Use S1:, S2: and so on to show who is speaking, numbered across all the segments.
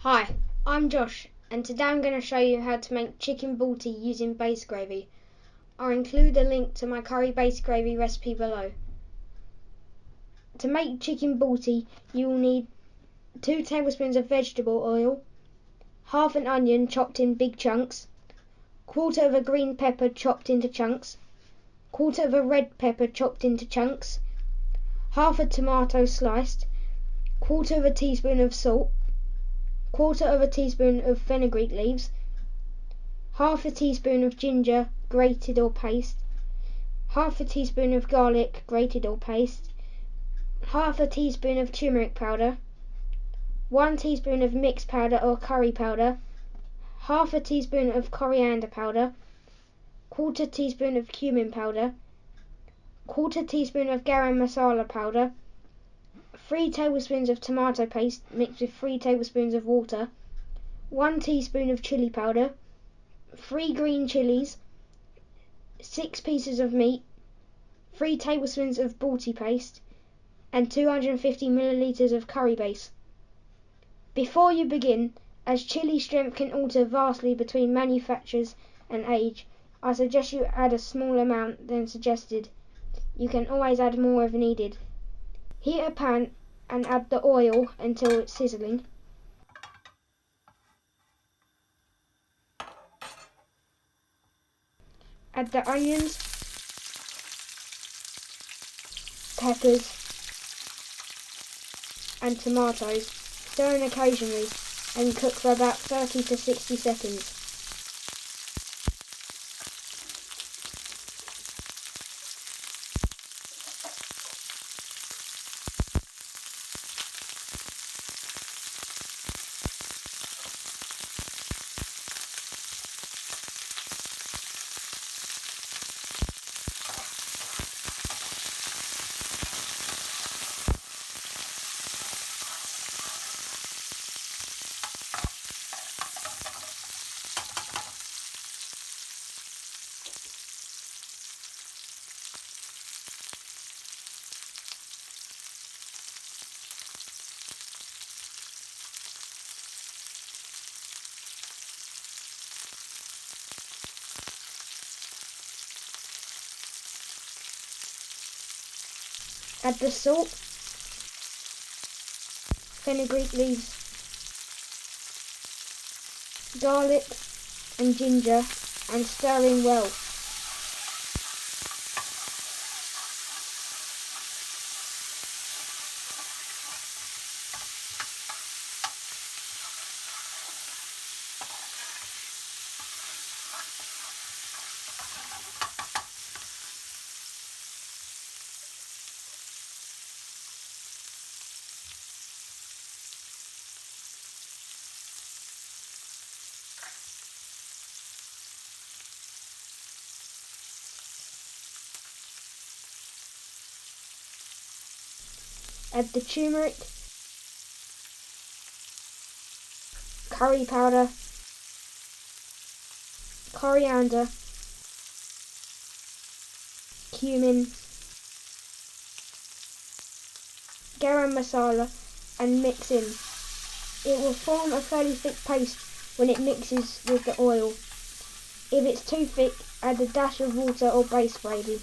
S1: Hi, I'm Josh, and today I'm going to show you how to make chicken BALTI using base gravy. I'll include a link to my curry base gravy recipe below. To make chicken BALTI, you will need 2 tablespoons of vegetable oil, half an onion chopped in big chunks, quarter of a green pepper chopped into chunks, quarter of a red pepper chopped into chunks, half a tomato sliced, quarter of a teaspoon of salt, quarter of a teaspoon of fenugreek leaves, half a teaspoon of ginger grated or paste, half a teaspoon of garlic grated or paste, half a teaspoon of turmeric powder, 1 teaspoon of mixed powder or curry powder, half a teaspoon of coriander powder, quarter teaspoon of cumin powder, quarter teaspoon of garam masala powder, 3 tablespoons of tomato paste mixed with 3 tablespoons of water, 1 teaspoon of chilli powder, 3 green chilies, 6 pieces of meat, 3 tablespoons of BALTI paste, and 250 milliliters of curry base. Before you begin, as chili strength can alter vastly between manufacturers and age, I suggest you add a small amount than suggested. You can always add more if needed. Heat a pan and add the oil until it's sizzling. Add the onions, peppers and tomatoes, stirring occasionally, and cook for about 30 to 60 seconds. Add the salt, fenugreek leaves, garlic and ginger, and stir in well. Add the turmeric, curry powder, coriander, cumin, garam masala, and mix in. It will form a fairly thick paste when it mixes with the oil. If it's too thick, add a dash of water or base gravy.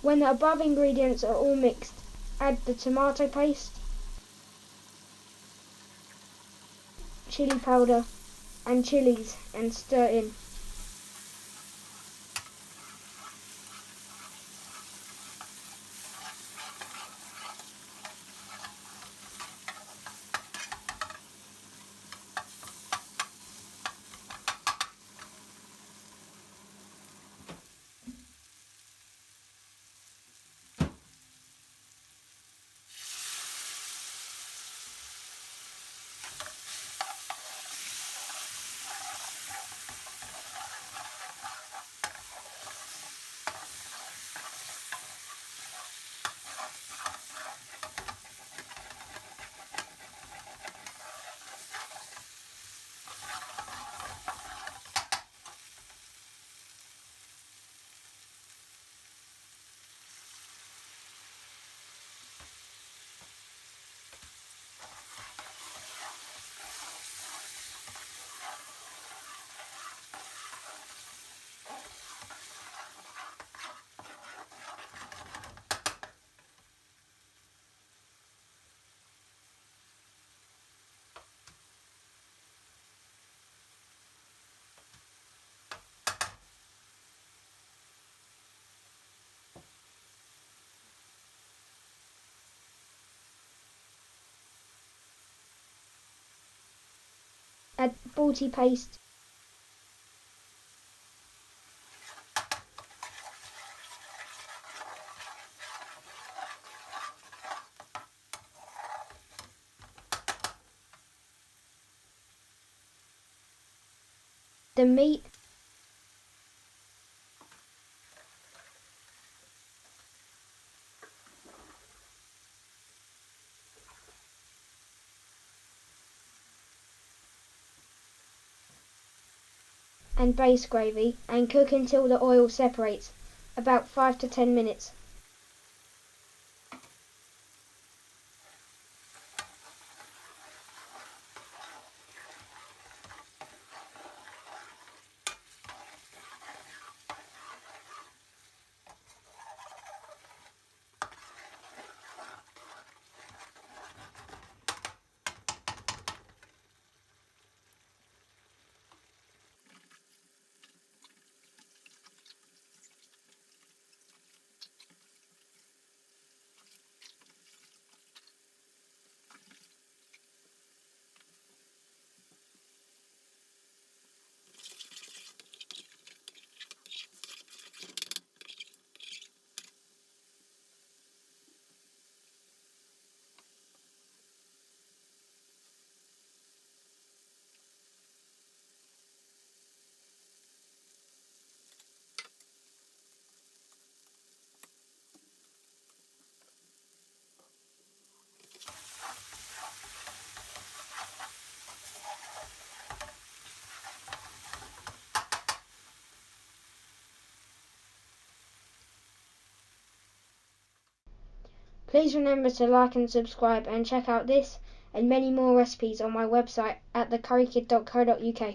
S1: When the above ingredients are all mixed, add the tomato paste, chili powder and chilies and stir in. Add balti paste. The meat. And base gravy, and cook until the oil separates, about 5 to 10 minutes. Please remember to like and subscribe, and check out this and many more recipes on my website at thecurrykid.co.uk.